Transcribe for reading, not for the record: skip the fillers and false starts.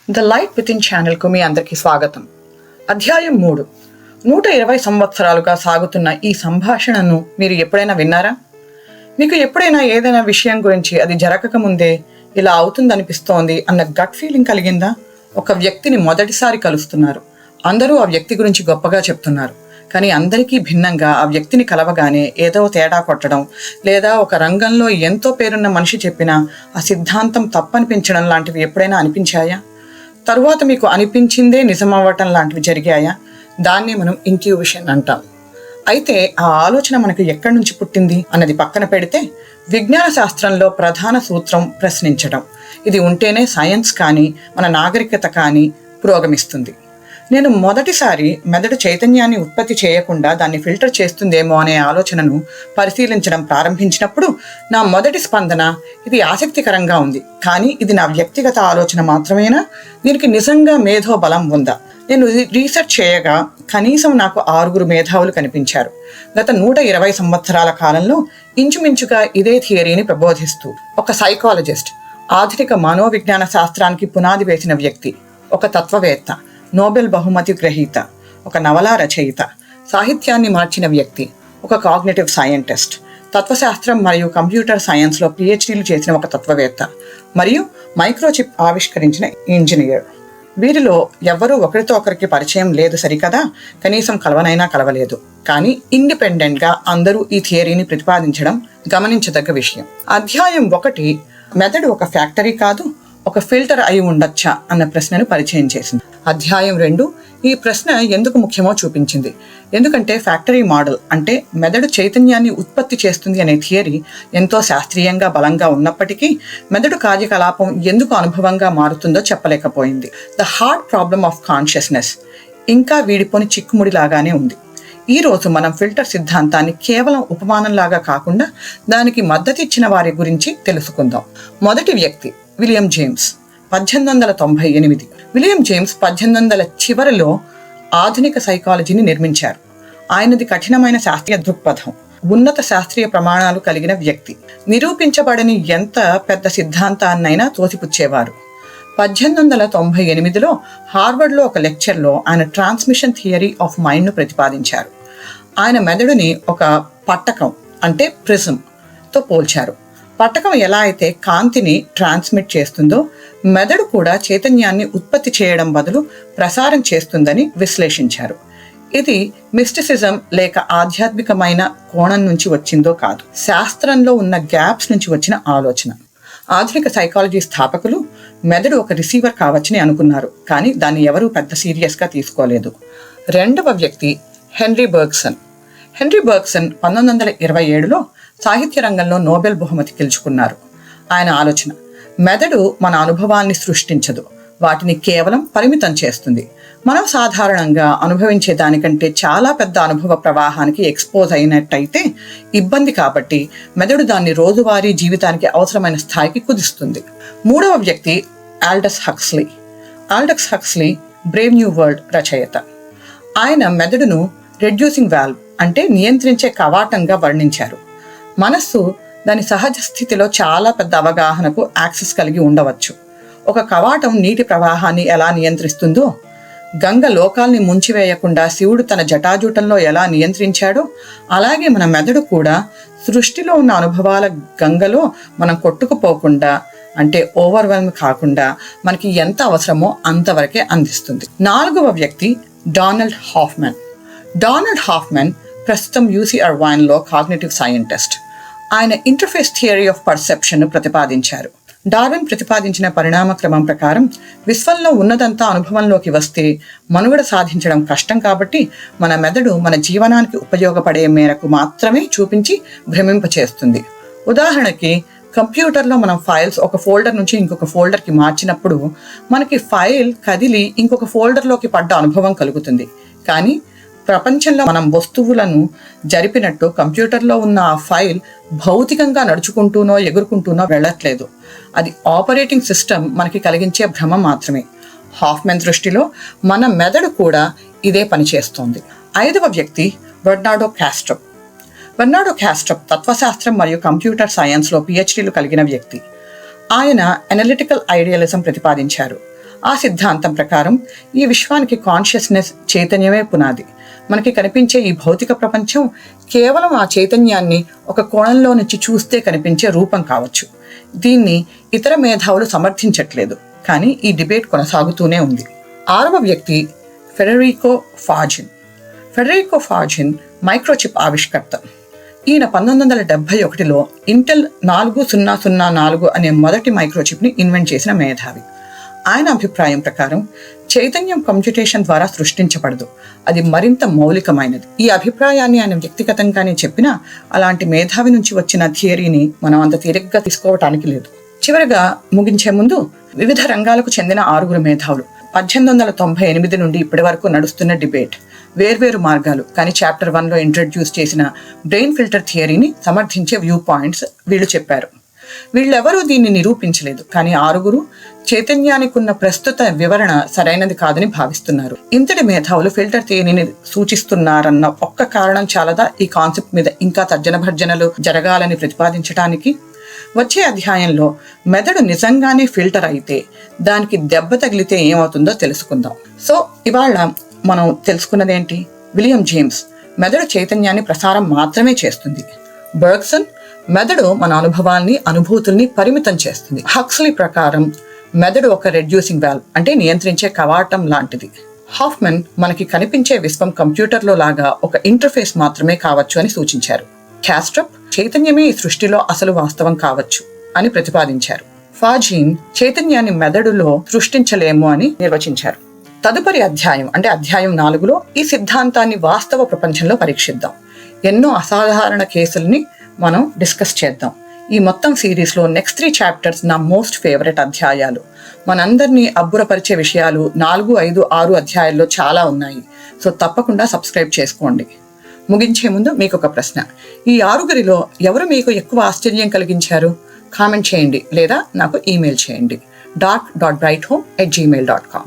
The light with in ఛానల్కు మీ అందరికీ స్వాగతం. అధ్యాయం 3. 120 సంవత్సరాలుగా సాగుతున్న ఈ సంభాషణను మీరు ఎప్పుడైనా విన్నారా? మీకు ఎప్పుడైనా ఏదైనా విషయం గురించి అది జరగక ముందే ఇలా అవుతుందనిపిస్తోంది అన్న గట్ ఫీలింగ్ కలిగిందా? ఒక వ్యక్తిని మొదటిసారి కలుస్తున్నారు, అందరూ ఆ వ్యక్తి గురించి గొప్పగా చెప్తున్నారు, కానీ అందరికీ భిన్నంగా ఆ వ్యక్తిని కలవగానే ఏదో తేడా కొట్టడం, లేదా ఒక రంగంలో ఎంతో పేరున్న మనిషి చెప్పినా ఆ సిద్ధాంతం తప్పనిపించడం లాంటివి ఎప్పుడైనా అనిపించాయా? తరువాత మీకు అనిపించిందే నిజమవ్వటం లాంటివి జరిగాయా? దాన్ని మనం ఇంట్యూషన్ అంటాం. అయితే ఆ ఆలోచన మనకు ఎక్కడి నుంచి పుట్టింది అన్నది పక్కన పెడితే, విజ్ఞాన శాస్త్రంలో ప్రధాన సూత్రం ప్రశ్నించడం. ఇది ఉంటేనే సైన్స్ కానీ మన నాగరికత కానీ పురోగమిస్తుంది. నేను మొదటిసారి మెదడు చైతన్యాన్ని ఉత్పత్తి చేయకుండా దాన్ని ఫిల్టర్ చేస్తుందేమో అనే ఆలోచనను పరిశీలించడం ప్రారంభించినప్పుడు నా మొదటి స్పందన, ఇది ఆసక్తికరంగా ఉంది, కానీ ఇది నా వ్యక్తిగత ఆలోచన మాత్రమేనా? దీనికి నిజంగా మేధో బలం ఉందా? నేను రీసెర్చ్ చేయగా కనీసం నాకు 6 మేధావులు కనిపించారు. గత 120 సంవత్సరాల కాలంలో ఇంచుమించుగా ఇదే థియరీని ప్రబోధిస్తూ ఒక సైకాలజిస్ట్, ఆధునిక మనోవిజ్ఞాన శాస్త్రానికి పునాది వేసిన వ్యక్తి, ఒక తత్వవేత్త, నోబెల్ బహుమతి గ్రహీత, ఒక నవలా రచయిత, సాహిత్యాన్ని మార్చిన వ్యక్తి, ఒక కాగ్నిటివ్ సైంటిస్ట్, తత్వశాస్త్రం మరియు కంప్యూటర్ సైన్స్లో PhDలు చేసిన ఒక తత్వవేత్త, మరియు మైక్రోచిప్ ఆవిష్కరించిన ఇంజనీర్. వీరిలో ఎవ్వరూ ఒకరితో ఒకరికి పరిచయం లేదు సరికదా, కనీసం కలవనైనా కలవలేదు. కానీ ఇండిపెండెంట్గా అందరూ ఈ థియరీని ప్రతిపాదించడం గమనించదగ్గ విషయం. అధ్యాయం 1 మెదడు ఒక ఫ్యాక్టరీ కాదు, ఒక ఫిల్టర్ అయి ఉండొచ్చా అన్న ప్రశ్నను పరిచయం చేసింది. అధ్యాయం 2 ఈ ప్రశ్న ఎందుకు ముఖ్యమో చూపించింది. ఎందుకంటే ఫ్యాక్టరీ మోడల్ అంటే మెదడు చైతన్యాన్ని ఉత్పత్తి చేస్తుంది అనే థియరీ ఎంతో శాస్త్రీయంగా బలంగా ఉన్నప్పటికీ మెదడు కార్యకలాపం ఎందుకు అనుభవంగా మారుతుందో చెప్పలేకపోయింది. The hard problem of consciousness ఇంకా వీడిపోని చిక్కుముడిలాగానే ఉంది. ఈరోజు మనం ఫిల్టర్ సిద్ధాంతాన్ని కేవలం ఉపమానంలాగా కాకుండా దానికి మద్దతు ఇచ్చిన వారి గురించి తెలుసుకుందాం. మొదటి వ్యక్తి విలియం జేమ్స్, 1898. విలియం జేమ్స్ 1800 చివరిలో ఆధునిక సైకాలజీని నిర్మించారు. ఆయనది కఠినమైన శాస్త్రీయ దృక్పథం, ఉన్నత శాస్త్రీయ ప్రమాణాలు కలిగిన వ్యక్తి. నిరూపించబడని ఎంత పెద్ద సిద్ధాంతాన్నైనా తోసిపుచ్చేవారు. 1898లో హార్వర్డ్లో ఒక లెక్చర్లో ఆయన ట్రాన్స్మిషన్ థియరీ ఆఫ్ మైండ్ను ప్రతిపాదించారు. ఆయన మెదడుని ఒక పట్టకం అంటే ప్రిజంతో పోల్చారు. పట్టకం ఎలా అయితే కాంతిని ట్రాన్స్మిట్ చేస్తుందో, మెదడు కూడా చైతన్యాన్ని ఉత్పత్తి చేయడం బదులు ప్రసారం చేస్తుందని విశ్లేషించారు. ఇది మిస్టిసిజం లేక ఆధ్యాత్మికమైన కోణం నుంచి వచ్చిందో కాదు, శాస్త్రంలో ఉన్న గ్యాప్స్ నుంచి వచ్చిన ఆలోచన. ఆధునిక సైకాలజీ స్థాపకులు మెదడు ఒక రిసీవర్ కావచ్చని అనుకున్నారు, కానీ దాన్ని ఎవరూ పెద్ద సీరియస్గా తీసుకోలేదు. రెండవ వ్యక్తి హెన్రీ బర్గ్సన్. హెన్రీ బర్గ్సన్ 1927లో సాహిత్య రంగంలో నోబెల్ బహుమతి గెలుచుకున్నారు. ఆయన ఆలోచన, మెదడు మన అనుభవాన్ని సృష్టించదు, వాటిని కేవలం పరిమితం చేస్తుంది. మనం సాధారణంగా అనుభవించే దానికంటే చాలా పెద్ద అనుభవ ప్రవాహానికి ఎక్స్పోజ్ అయినట్టయితే ఇబ్బంది, కాబట్టి మెదడు దాన్ని రోజువారీ జీవితానికి అవసరమైన స్థాయికి కుదిస్తుంది. మూడవ వ్యక్తి Aldous Huxley. Aldous Huxley Brave new world రచయిత. ఆయన మెదడును రెడ్యూసింగ్ వాల్వ్ అంటే నియంత్రించే కవాటంగా వర్ణించారు. మనస్సు దాని సహజ స్థితిలో చాలా పెద్ద అవగాహనకు యాక్సెస్ కలిగి ఉండవచ్చు. ఒక కవాటం నీటి ప్రవాహాన్ని ఎలా నియంత్రిస్తుందో, గంగ లోకాల్ని ముంచివేయకుండా శివుడు తన జటాజూటంలో ఎలా నియంత్రించాడో, అలాగే మన మెదడు కూడా సృష్టిలో ఉన్న అనుభవాల గంగలో మనం కొట్టుకుపోకుండా, అంటే ఓవర్వెల్మ్ కాకుండా మనకి ఎంత అవసరమో అంతవరకే అందిస్తుంది. నాలుగవ వ్యక్తి డొనాల్డ్ హాఫ్మన్. డొనాల్డ్ హాఫ్మన్ ప్రస్తుతం UC Irvineలో కాగ్నిటివ్ సైంటిస్ట్. ఆయన ఇంటర్ఫేస్ థియరీ ఆఫ్ పర్సెప్షన్ను ప్రతిపాదించారు. డార్విన్ ప్రతిపాదించిన పరిణామ క్రమం ప్రకారం విశ్వంలో ఉన్నదంతా అనుభవంలోకి వస్తే మనుగడ సాధించడం కష్టం, కాబట్టి మన మెదడు మన జీవనానికి ఉపయోగపడే మేరకు మాత్రమే చూపించి భ్రమింపచేస్తుంది. ఉదాహరణకి, కంప్యూటర్లో మనం ఫైల్స్ ఒక ఫోల్డర్ నుంచి ఇంకొక ఫోల్డర్కి మార్చినప్పుడు మనకి ఫైల్ కదిలి ఇంకొక ఫోల్డర్లోకి పడ్డ అనుభవం కలుగుతుంది. కానీ ప్రపంచంలో మనం వస్తువులను జరిపినట్టు కంప్యూటర్లో ఉన్న ఆ ఫైల్ భౌతికంగా నడుచుకుంటూనో ఎగురుకుంటూనో వెళ్ళట్లేదు. అది ఆపరేటింగ్ సిస్టమ్ మనకి కలిగించే భ్రమ మాత్రమే. హాఫ్మెన్ దృష్టిలో మన మెదడు కూడా ఇదే పనిచేస్తోంది. ఐదవ వ్యక్తి బెర్నార్డో కాస్ట్రప్. బెర్నార్డో కాస్ట్రప్ తత్వశాస్త్రం మరియు కంప్యూటర్ సైన్స్లో PhDలు కలిగిన వ్యక్తి. ఆయన అనలిటికల్ ఐడియలిజం ప్రతిపాదించారు. ఆ సిద్ధాంతం ప్రకారం ఈ విశ్వానికి కాన్షియస్నెస్, చైతన్యమే పునాది. మనకి కనిపించే ఈ భౌతిక ప్రపంచం కేవలం ఆ చైతన్యాన్ని ఒక కోణంలో నుంచి చూస్తే కనిపించే రూపం కావచ్చు. దీన్ని ఇతర మేధావులు సమర్థించట్లేదు, కానీ ఈ డిబేట్ కొనసాగుతూనే ఉంది. 6వ వ్యక్తి ఫెడెరికో ఫాజిన్. ఫెడెరికో ఫాజిన్ మైక్రోచిప్ ఆవిష్కర్త. ఈయన 1971లో ఇంటెల్ 4004 అనే మొదటి మైక్రోచిప్ని ఇన్వెంట్ చేసిన మేధావి. ఆయన అభిప్రాయం ప్రకారం చైతన్యం కంప్యూటేషన్ ద్వారా సృష్టించబడదు, అది మరింత మౌలికమైనది. ఈ అభిప్రాయాన్ని ఆయన వ్యక్తిగతంగానే చెప్పినా అలాంటి మేధావి నుంచి వచ్చిన థియరీని మనం అంత తేలికగా తీసుకోవటానికి లేదు. చివరిగా ముగించే ముందు వివిధ రంగాలకు చెందిన 6 మేధావులు 1898 నుండి ఇప్పటి వరకు నడుస్తున్న డిబేట్, వేర్వేరు మార్గాలు, కానీ చాప్టర్ 1లో ఇంట్రడ్యూస్ చేసిన బ్రెయిన్ ఫిల్టర్ థియరీని సమర్థించే వ్యూ పాయింట్స్ వీళ్ళు చెప్పారు. వీళ్ళెవరూ దీన్ని నిరూపించలేదు, కానీ 6 చైతన్యానికి ఉన్న ప్రస్తుత వివరణ సరైనది కాదని భావిస్తున్నారు. ఇంతటి మేధావులు ఫిల్టర్ థియరీని సూచిస్తున్నారన్న ఒక్క కారణం చాలదా ఈ కాన్సెప్ట్ మీద ఇంకా తర్జన భర్జనలు జరగాలని ప్రతిపాదించడానికి? వచ్చే అధ్యాయంలో మెదడు నిజంగానే ఫిల్టర్ అయితే దానికి దెబ్బ తగిలితే ఏమవుతుందో తెలుసుకుందాం. సో ఇవాళ మనం తెలుసుకున్నదేంటి? విలియం జేమ్స్ మెదడు చైతన్యాన్ని ప్రసారం మాత్రమే చేస్తుంది. బర్గ్సన్ మెదడు మన అనుభూతుల్ని పరిమితం చేస్తుంది. హక్స్లీ ప్రకారం మెదడు ఒక రెడ్యూసింగ్ వాల్వ్, అంటే నియంత్రించే కవాటం లాంటిది. హాఫ్మన్ మనకి కనిపించే విశ్వం కంప్యూటర్లో లాగా ఒక ఇంటర్ఫేస్ మాత్రమే కావచ్చు అని సూచించారు. క్యాస్ట్రప్ చైతన్యమే ఈ సృష్టిలో అసలు వాస్తవం కావచ్చు అని ప్రతిపాదించారు. ఫాజిన్ చైతన్యాన్ని మెదడులో సృష్టించలేము అని నిర్వచించారు. తదుపరి అధ్యాయం అంటే అధ్యాయం 4లో ఈ సిద్ధాంతాన్ని వాస్తవ ప్రపంచంలో పరీక్షిద్దాం. ఎన్నో అసాధారణ కేసుల్ని మనం డిస్కస్ చేద్దాం. ఈ మొత్తం సిరీస్లో నెక్స్ట్ 3 చాప్టర్స్ నా మోస్ట్ ఫేవరెట్ అధ్యాయాలు. మనందరినీ అబ్బురపరిచే విషయాలు 4, 5, 6 అధ్యాయాల్లో చాలా ఉన్నాయి. సో తప్పకుండా సబ్స్క్రైబ్ చేసుకోండి. ముగించే ముందు మీకు ఒక ప్రశ్న. ఈ 6 ఎవరు మీకు ఎక్కువ ఆశ్చర్యం కలిగించారు? కామెంట్ చేయండి లేదా నాకు ఈమెయిల్ చేయండి. dark.brighthome@gmail.com